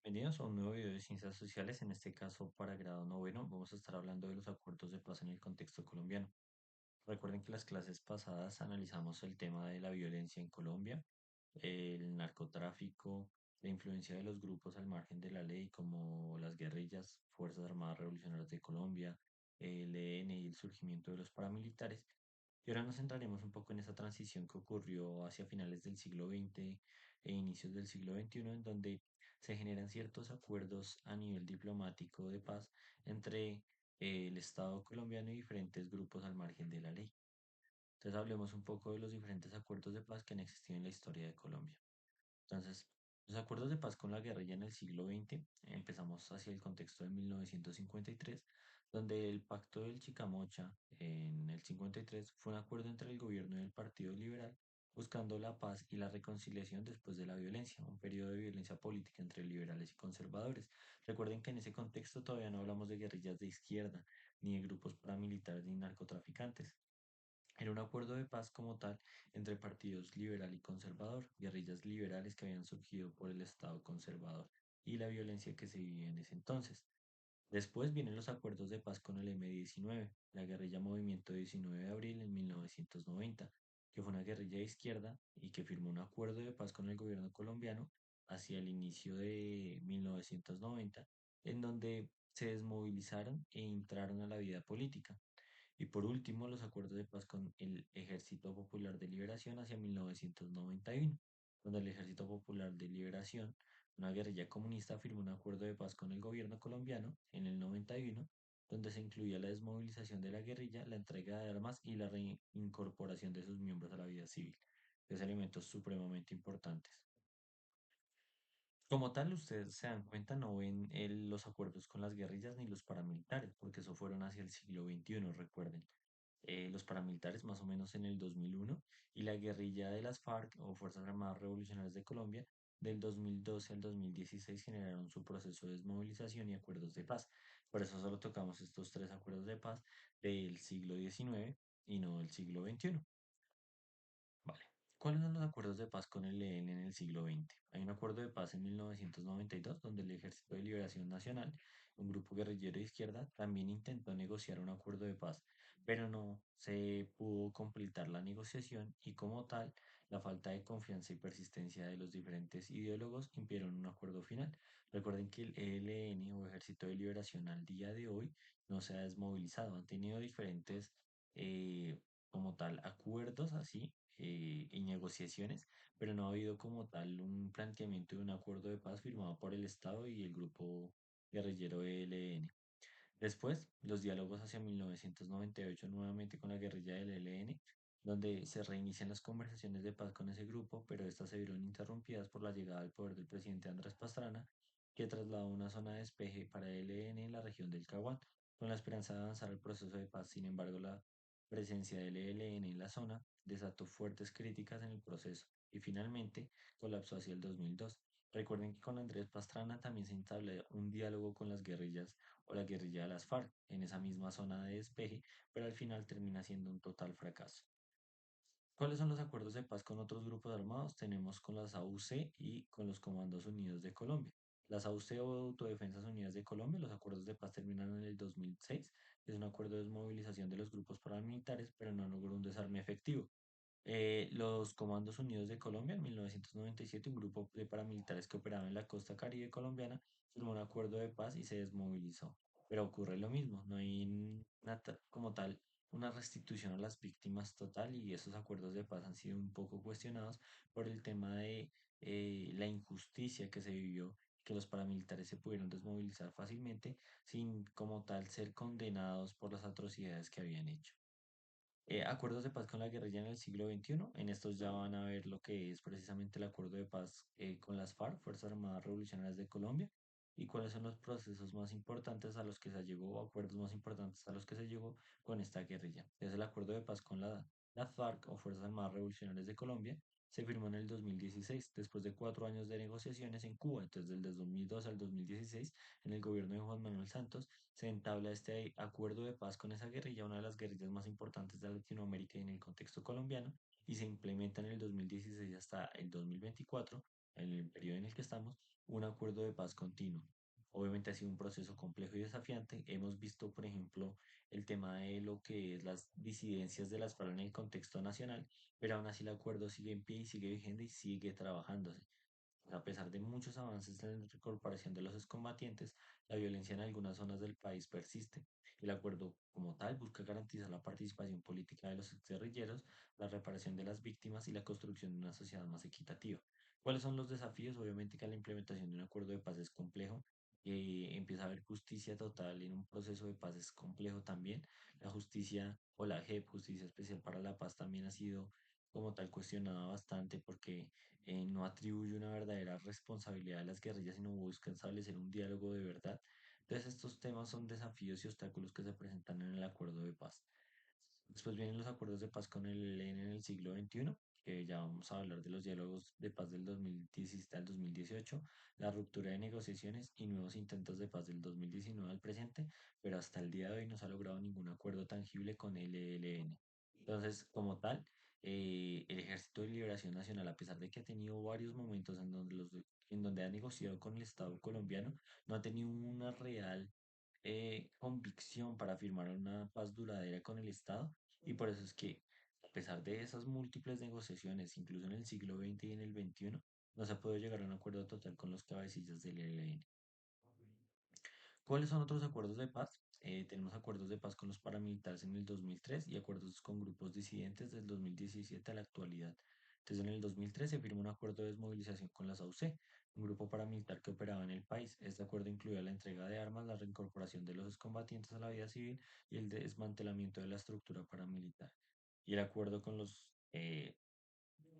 Bienvenidos a un nuevo video de ciencias sociales, en este caso para grado noveno. Vamos a estar hablando de los acuerdos de paz en el contexto colombiano. Recuerden que las clases pasadas analizamos el tema de la violencia en Colombia, el narcotráfico, la influencia de los grupos al margen de la ley, como las guerrillas, Fuerzas Armadas Revolucionarias de Colombia, el ELN y el surgimiento de los paramilitares. Y ahora nos centraremos un poco en esa transición que ocurrió hacia finales del siglo XX e inicios del siglo XXI, en donde se generan ciertos acuerdos a nivel diplomático de paz entre el Estado colombiano y diferentes grupos al margen de la ley. Entonces hablemos un poco de los diferentes acuerdos de paz que han existido en la historia de Colombia. Entonces, los acuerdos de paz con la guerrilla en el siglo XX, empezamos hacia el contexto de 1953, donde el Pacto del Chicamocha en el 53 fue un acuerdo entre el gobierno y el Partido Liberal buscando la paz y la reconciliación después de la violencia, un periodo de violencia política entre liberales y conservadores. Recuerden que en ese contexto todavía no hablamos de guerrillas de izquierda, ni de grupos paramilitares ni narcotraficantes. Era un acuerdo de paz como tal entre partidos liberal y conservador, guerrillas liberales que habían surgido por el Estado conservador y la violencia que se vivía en ese entonces. Después vienen los acuerdos de paz con el M-19, la guerrilla Movimiento 19 de Abril en 1990, que fue una guerrilla de izquierda y que firmó un acuerdo de paz con el gobierno colombiano hacia el inicio de 1990, en donde se desmovilizaron e entraron a la vida política. Y por último, los acuerdos de paz con el Ejército Popular de Liberación hacia 1991, donde el Ejército Popular de Liberación, una guerrilla comunista, firmó un acuerdo de paz con el gobierno colombiano en el 91, donde se incluía la desmovilización de la guerrilla, la entrega de armas y la reincorporación de sus miembros a la vida civil. Tres elementos supremamente importantes. Como tal, ustedes se dan cuenta, no ven los acuerdos con las guerrillas ni los paramilitares, porque eso fueron hacia el siglo XXI, recuerden. Los paramilitares más o menos en el 2001 y la guerrilla de las FARC o Fuerzas Armadas Revolucionarias de Colombia del 2012 al 2016 generaron su proceso de desmovilización y acuerdos de paz. Por eso solo tocamos estos tres acuerdos de paz del siglo XIX y no del siglo XXI. Vale. ¿Cuáles son los acuerdos de paz con el ELN en el siglo XX? Hay un acuerdo de paz en 1992 donde el Ejército de Liberación Nacional, un grupo guerrillero de izquierda, también intentó negociar un acuerdo de paz, pero no se pudo completar la negociación y como tal, la falta de confianza y persistencia de los diferentes ideólogos impidieron un acuerdo final. Recuerden que el ELN o Ejército de Liberación al día de hoy no se ha desmovilizado, han tenido diferentes como tal acuerdos así y negociaciones, pero no ha habido como tal un planteamiento de un acuerdo de paz firmado por el Estado y el grupo guerrillero ELN. Después, los diálogos hacia 1998 nuevamente con la guerrilla del ELN, donde se reinician las conversaciones de paz con ese grupo, pero estas se vieron interrumpidas por la llegada al poder del presidente Andrés Pastrana, que trasladó una zona de despeje para el ELN en la región del Caguán, con la esperanza de avanzar el proceso de paz. Sin embargo, la presencia del ELN en la zona desató fuertes críticas en el proceso y finalmente colapsó hacia el 2002. Recuerden que con Andrés Pastrana también se entabló un diálogo con las guerrillas o la guerrilla de las FARC en esa misma zona de despeje, pero al final termina siendo un total fracaso. ¿Cuáles son los acuerdos de paz con otros grupos armados? Tenemos con las AUC y con los Comandos Unidos de Colombia. Las AUC o Autodefensas Unidas de Colombia, los acuerdos de paz terminaron en el 2006. Es un acuerdo de desmovilización de los grupos paramilitares, pero no logró un desarme efectivo. Los Comandos Unidos de Colombia, en 1997, un grupo de paramilitares que operaba en la costa caribe colombiana, firmó un acuerdo de paz y se desmovilizó. Pero ocurre lo mismo, no hay como tal una restitución a las víctimas total y esos acuerdos de paz han sido un poco cuestionados por el tema de la injusticia que se vivió, que los paramilitares se pudieron desmovilizar fácilmente sin como tal ser condenados por las atrocidades que habían hecho. Acuerdos de paz con la guerrilla en el siglo XXI. En estos ya van a ver lo que es precisamente el acuerdo de paz con las FARC, Fuerzas Armadas Revolucionarias de Colombia, y cuáles son los procesos más importantes a los que se llegó, o acuerdos más importantes a los que se llegó con esta guerrilla. Es el acuerdo de paz con la FARC o Fuerzas Armadas Revolucionarias de Colombia. Se firmó en el 2016, después de 4 años de negociaciones en Cuba. Entonces, desde el 2002 al 2016, en el gobierno de Juan Manuel Santos, se entabla este acuerdo de paz con esa guerrilla, una de las guerrillas más importantes de Latinoamérica y en el contexto colombiano, y se implementa en el 2016 hasta el 2024, en el periodo en el que estamos, un acuerdo de paz continuo. Obviamente ha sido un proceso complejo y desafiante. Hemos visto, por ejemplo, el tema de lo que es las disidencias de las FARC en el contexto nacional, pero aún así el acuerdo sigue en pie y sigue vigente y sigue trabajándose. A pesar de muchos avances en la incorporación de los excombatientes, la violencia en algunas zonas del país persiste. El acuerdo, como tal, busca garantizar la participación política de los guerrilleros, la reparación de las víctimas y la construcción de una sociedad más equitativa. ¿Cuáles son los desafíos? Obviamente que la implementación de un acuerdo de paz es complejo. Empieza a haber justicia total en un proceso de paz es complejo también. La justicia o la JEP, Justicia Especial para la Paz, también ha sido como tal cuestionada bastante porque no atribuye una verdadera responsabilidad a las guerrillas, sino busca establecer un diálogo de verdad. Entonces, estos temas son desafíos y obstáculos que se presentan en el acuerdo de paz. Después vienen los acuerdos de paz con el ELN en el siglo XXI, que ya vamos a hablar de los diálogos de paz del 2017 al 2018, la ruptura de negociaciones y nuevos intentos de paz del 2019 al presente, pero hasta el día de hoy no se ha logrado ningún acuerdo tangible con el ELN. Entonces, como tal, el Ejército de Liberación Nacional, a pesar de que ha tenido varios momentos en donde ha negociado con el Estado colombiano, no ha tenido una real convicción para firmar una paz duradera con el Estado y por eso es que, a pesar de esas múltiples negociaciones, incluso en el siglo XX y en el XXI, no se ha podido llegar a un acuerdo total con los cabecillas del ELN. ¿Cuáles son otros acuerdos de paz? Tenemos acuerdos de paz con los paramilitares en el 2003 y acuerdos con grupos disidentes del 2017 a la actualidad. Entonces, en el 2003 se firmó un acuerdo de desmovilización con las AUC, un grupo paramilitar que operaba en el país. Este acuerdo incluía la entrega de armas, la reincorporación de los excombatientes a la vida civil y el desmantelamiento de la estructura paramilitar. Y el acuerdo con los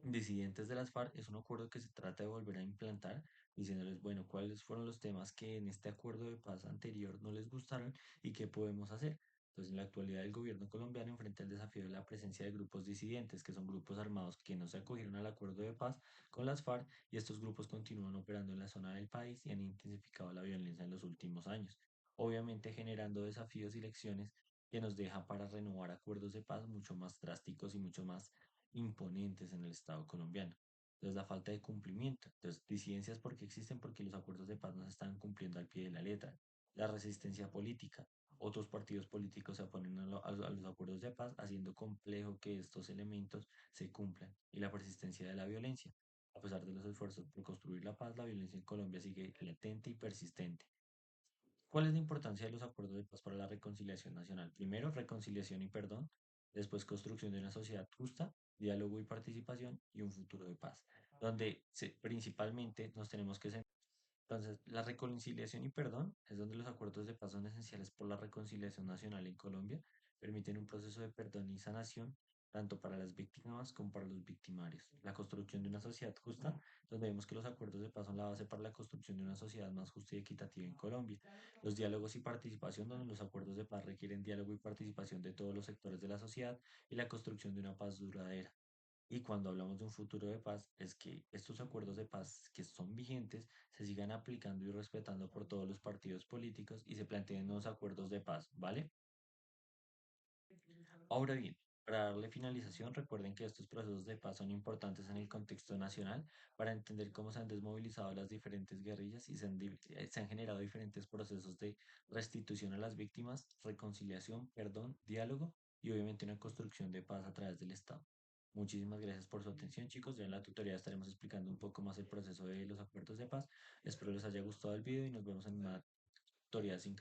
disidentes de las FARC es un acuerdo que se trata de volver a implantar, diciéndoles, bueno, cuáles fueron los temas que en este acuerdo de paz anterior no les gustaron y qué podemos hacer. Entonces, en la actualidad, el gobierno colombiano enfrenta el desafío de la presencia de grupos disidentes, que son grupos armados que no se acogieron al acuerdo de paz con las FARC, y estos grupos continúan operando en la zona del país y han intensificado la violencia en los últimos años, obviamente generando desafíos y lecciones que nos deja para renovar acuerdos de paz mucho más drásticos y mucho más imponentes en el Estado colombiano. Entonces, la falta de cumplimiento. Entonces, disidencias porque existen porque los acuerdos de paz no se están cumpliendo al pie de la letra. La resistencia política. Otros partidos políticos se oponen a los acuerdos de paz, haciendo complejo que estos elementos se cumplan. Y la persistencia de la violencia. A pesar de los esfuerzos por construir la paz, la violencia en Colombia sigue latente y persistente. ¿Cuál es la importancia de los acuerdos de paz para la reconciliación nacional? Primero, reconciliación y perdón. Después, construcción de una sociedad justa, diálogo y participación y un futuro de paz, donde principalmente nos tenemos que centrar. Entonces, la reconciliación y perdón es donde los acuerdos de paz son esenciales por la reconciliación nacional en Colombia, permiten un proceso de perdón y sanación tanto para las víctimas como para los victimarios. La construcción de una sociedad justa, donde vemos que los acuerdos de paz son la base para la construcción de una sociedad más justa y equitativa en Colombia. Los diálogos y participación, donde los acuerdos de paz requieren diálogo y participación de todos los sectores de la sociedad y la construcción de una paz duradera. Y cuando hablamos de un futuro de paz, es que estos acuerdos de paz que son vigentes se sigan aplicando y respetando por todos los partidos políticos y se planteen nuevos acuerdos de paz, ¿vale? Ahora bien, para darle finalización, recuerden que estos procesos de paz son importantes en el contexto nacional para entender cómo se han desmovilizado las diferentes guerrillas y se han generado diferentes procesos de restitución a las víctimas, reconciliación, perdón, diálogo y obviamente una construcción de paz a través del Estado. Muchísimas gracias por su atención, chicos. Ya en la tutoría estaremos explicando un poco más el proceso de los acuerdos de paz. Espero les haya gustado el video y nos vemos en una tutoría sin